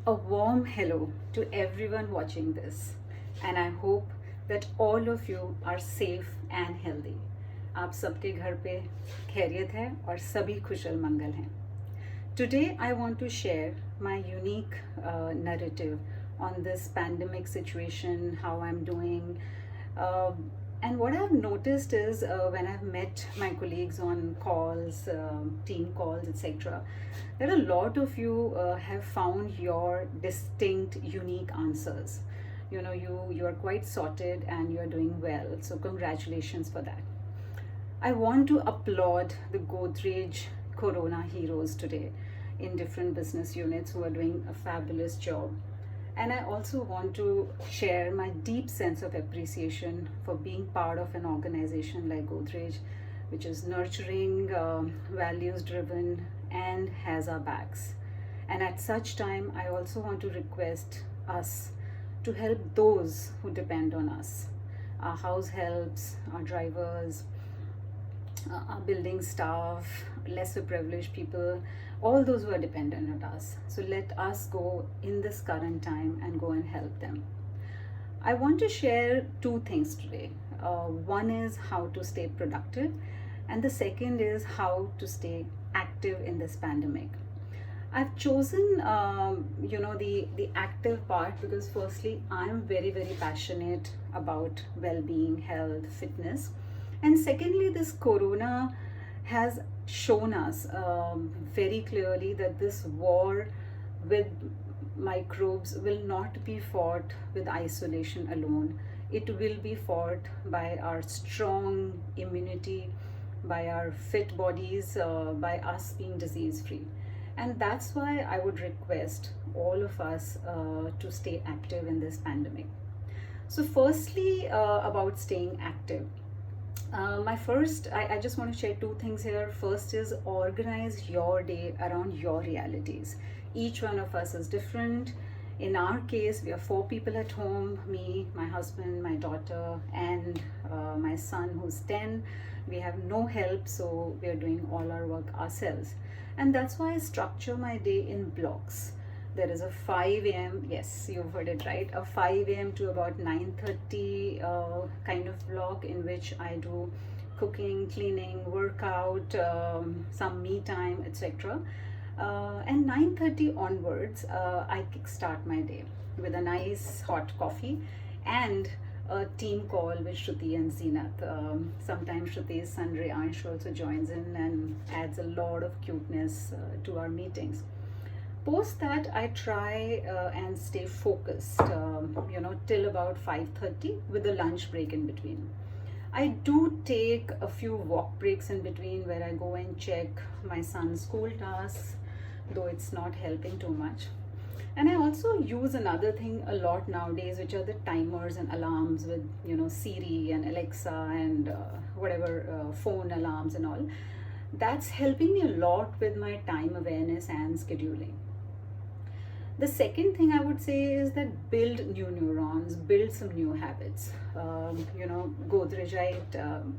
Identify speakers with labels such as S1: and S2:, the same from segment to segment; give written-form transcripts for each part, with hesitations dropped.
S1: A warm hello to everyone watching this, and I hope that all of you are safe and healthy. आप सबके घर पे खैरियत है और सभी खुशल मंगल हैं. Today I want to share my unique narrative on this pandemic situation, how I'm doing. Uh, and what I've noticed is when I've met my colleagues on calls, team calls, etc., that a lot of you have found your distinct, unique answers. You are quite sorted and you are doing well. So congratulations for that. I want to applaud the Godrej Corona heroes today in different business units who are doing a fabulous job. And I also want to share my deep sense of appreciation for being part of an organization like Godrej, which is nurturing, values driven, and has our backs. And at such time, I also want to request us to help those who depend on us, our house helps, our drivers, our building staff, lesser privileged people, all those who are dependent on us. So let us go in this current time and go and help them. I want to share two things today. One is how to stay productive, and the second is how to stay active in this pandemic. I've chosen, the active part because firstly, I'm very passionate about well-being, health, fitness, and secondly, this corona has shown us very clearly that this war with microbes will not be fought with isolation alone. It will be fought by our strong immunity, by our fit bodies, by us being disease free. And that's why I would request all of us to stay active in this pandemic. So, firstly, about staying active. I just want to share two things here. First is organize your day around your realities. Each one of us is different. In our case, we are 4 people at home, me, my husband, my daughter, and my son who's 10. We have no help, so we are doing all our work ourselves. And that's why I structure my day in blocks. There is a 5 a.m., yes, you've heard it right, a 5 a.m. to about 9:30 kind of block in which I do cooking, cleaning, workout, some me time, etc. And 9:30 onwards, I kickstart my day with a nice hot coffee and a team call with Shruti and Zeenath. Sometimes Shruti's son Reyansh also joins in and adds a lot of cuteness to our meetings. Post that, I try and stay focused, till about 5:30 with a lunch break in between. I do take a few walk breaks in between where I go and check my son's school tasks, though it's not helping too much. And I also use another thing a lot nowadays, which are the timers and alarms with, Siri and Alexa and whatever phone alarms and all. That's helping me a lot with my time awareness and scheduling. The second thing I would say is that build new neurons, build some new habits. Godrejite,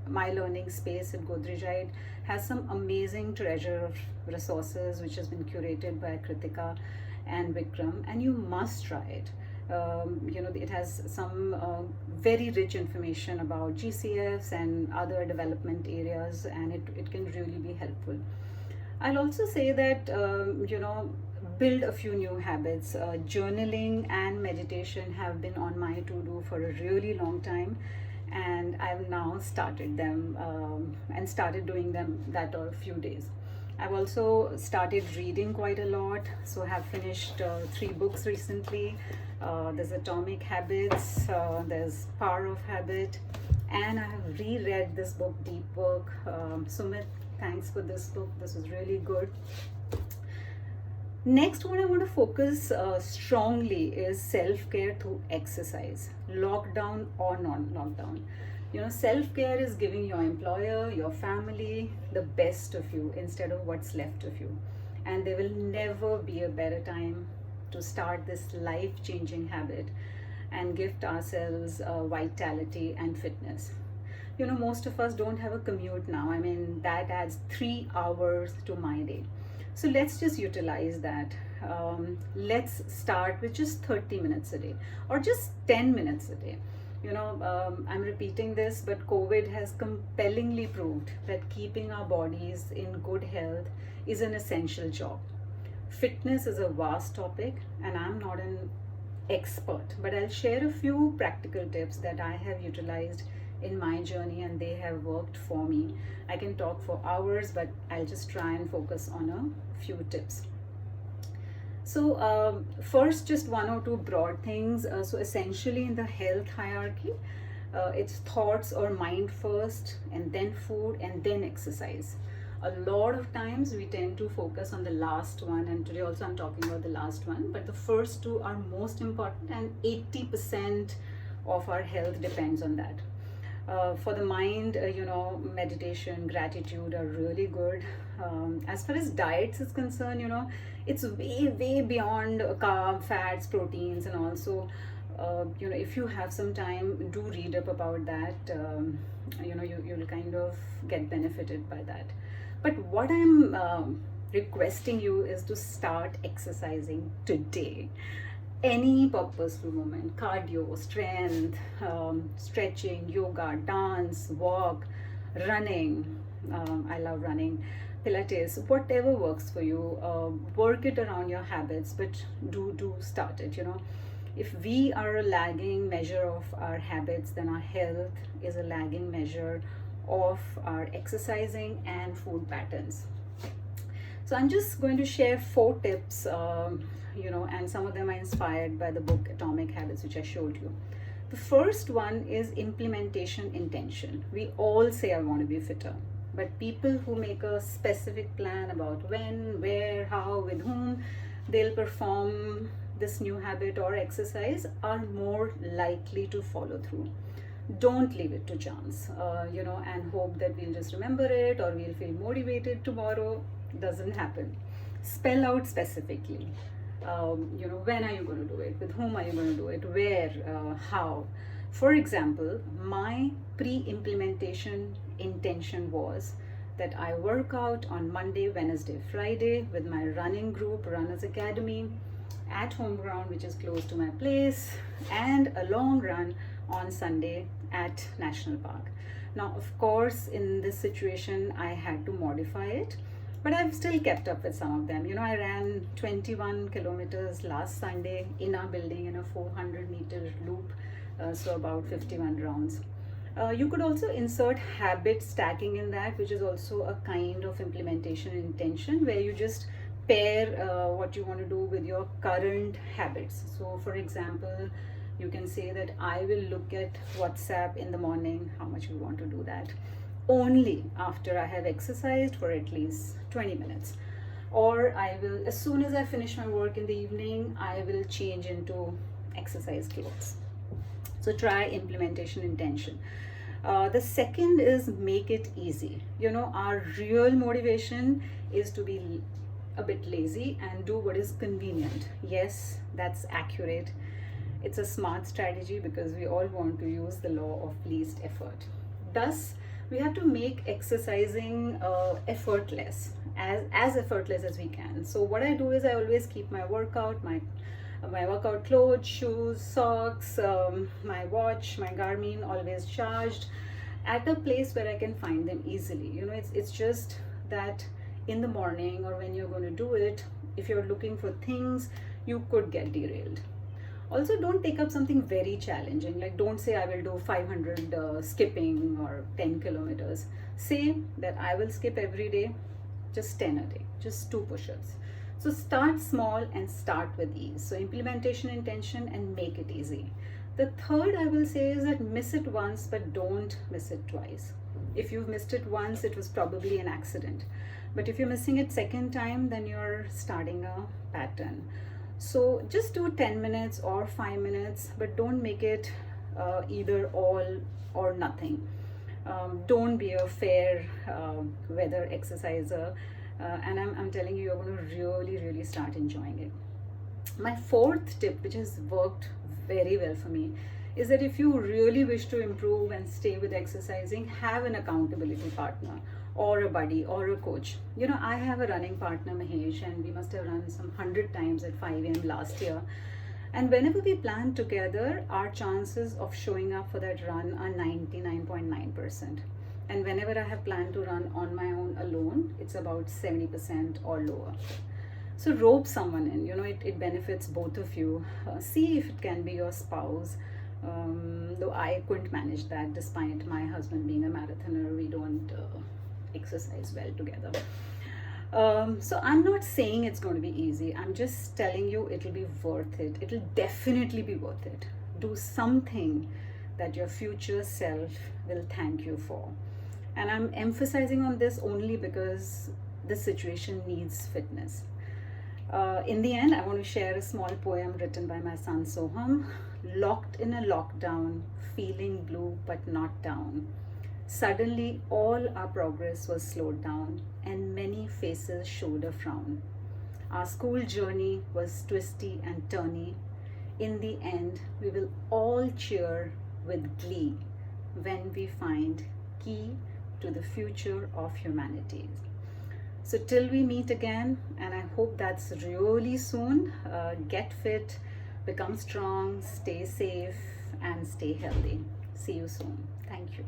S1: my learning space at Godrejite has some amazing treasure of resources which has been curated by Kritika and Vikram, and you must try it. It has some very rich information about GCFs and other development areas, and it can really be helpful. I'll also say that, build a few new habits. Journaling and meditation have been on my to-do for a really long time, and I've now started them and started doing them that a few days. I've also started reading quite a lot, so have finished 3 books recently. There's Atomic Habits, there's Power of Habit, and I have reread this book, Deep Work. Sumit, thanks for this book. This is really good. Next, what I want to focus strongly is self-care through exercise, lockdown or non-lockdown. Self-care is giving your employer, your family, the best of you instead of what's left of you. And there will never be a better time to start this life-changing habit and gift ourselves vitality and fitness. Most of us don't have a commute now. That adds 3 hours to my day. So let's just utilize that. let's start with just 30 minutes a day or just 10 minutes a day. I'm repeating this, but COVID has compellingly proved that keeping our bodies in good health is an essential job. Fitness is a vast topic, and I'm not an expert, but I'll share a few practical tips that I have utilized in my journey and they have worked for me. I can talk for hours, but I'll just try and focus on a few tips. So first, just one or two broad things. So essentially in the health hierarchy, it's thoughts or mind first, and then food, and then exercise. A lot of times we tend to focus on the last one, and today also I'm talking about the last one, but the first two are most important, and 80% of our health depends on that. For the mind, meditation, gratitude are really good. As far as diets is concerned, it's way beyond carb, fats, proteins, and also, if you have some time, do read up about that. You'll kind of get benefited by that. But what I'm requesting you is to start exercising today. Any purposeful movement, cardio, strength, stretching, yoga, dance, walk, running. I love running, Pilates, whatever works for you. Work it around your habits, but do start it. If we are a lagging measure of our habits, then our health is a lagging measure of our exercising and food patterns. So I'm just going to share 4 tips, and some of them are inspired by the book Atomic Habits, which I showed you. The first one is implementation intention. We all say, I want to be fitter, but people who make a specific plan about when, where, how, with whom they'll perform this new habit or exercise are more likely to follow through. Don't leave it to chance, and hope that we'll just remember it or we'll feel motivated tomorrow. Doesn't happen. Spell out specifically. When are you going to do it? With whom are you going to do it? Where? How? For example, my pre-implementation intention was that I work out on Monday, Wednesday, Friday with my running group, Runners Academy, at home ground, which is close to my place, and a long run on Sunday at National Park. Now, of course, in this situation, I had to modify it, but I've still kept up with some of them. I ran 21 kilometers last Sunday in our building in a 400-meter loop, so about 51 rounds. You could also insert habit stacking in that, which is also a kind of implementation intention where you just pair what you want to do with your current habits. So for example, you can say that I will look at WhatsApp in the morning, how much you want to do that, only after I have exercised for at least 20 minutes. Or I will, as soon as I finish my work in the evening, I will change into exercise clothes. So try implementation intention. The second is make it easy. Our real motivation is to be a bit lazy and do what is convenient. Yes, that's accurate. It's a smart strategy because we all want to use the law of least effort. Thus, we have to make exercising effortless, as effortless as we can. So what I do is I always keep my workout, my workout clothes, shoes, socks, my watch, my Garmin always charged at a place where I can find them easily. It's just that in the morning or when you're going to do it, if you're looking for things, you could get derailed. Also, don't take up something very challenging. Like, don't say I will do 500 skipping or 10 kilometers. Say that I will skip every day, just 10 a day, just 2 push-ups. So start small and start with ease. So implementation intention and make it easy. The third I will say is that miss it once, but don't miss it twice. If you've missed it once, it was probably an accident. But if you're missing it second time, then you're starting a pattern. So just do 10 minutes or 5 minutes, but don't make it either all or nothing. Don't be a fair weather exerciser. And I'm telling you, you're going to really start enjoying it. My fourth tip, which has worked very well for me, is that if you really wish to improve and stay with exercising, have an accountability partner or a buddy or a coach. You know, I have a running partner, Mahesh, and we must have run some 100 times at 5 a.m. last year. And whenever we plan together, our chances of showing up for that run are 99.9%. And whenever I have planned to run on my own alone, it's about 70% or lower. So rope someone in, you know, it benefits both of you. See if it can be your spouse. Though I couldn't manage that despite my husband being a marathoner, we don't exercise well together. So I'm not saying it's going to be easy. I'm just telling you it'll be worth it. It'll definitely be worth it. Do something that your future self will thank you for. And I'm emphasizing on this only because the situation needs fitness. In the end, I want to share a small poem written by my son Soham. Locked in a lockdown, feeling blue but not down. Suddenly, all our progress was slowed down, and many faces showed a frown. Our school journey was twisty and turny. In the end, we will all cheer with glee when we find key to the future of humanity. So till we meet again, and I hope that's really soon, get fit, become strong, stay safe, and stay healthy. See you soon. Thank you.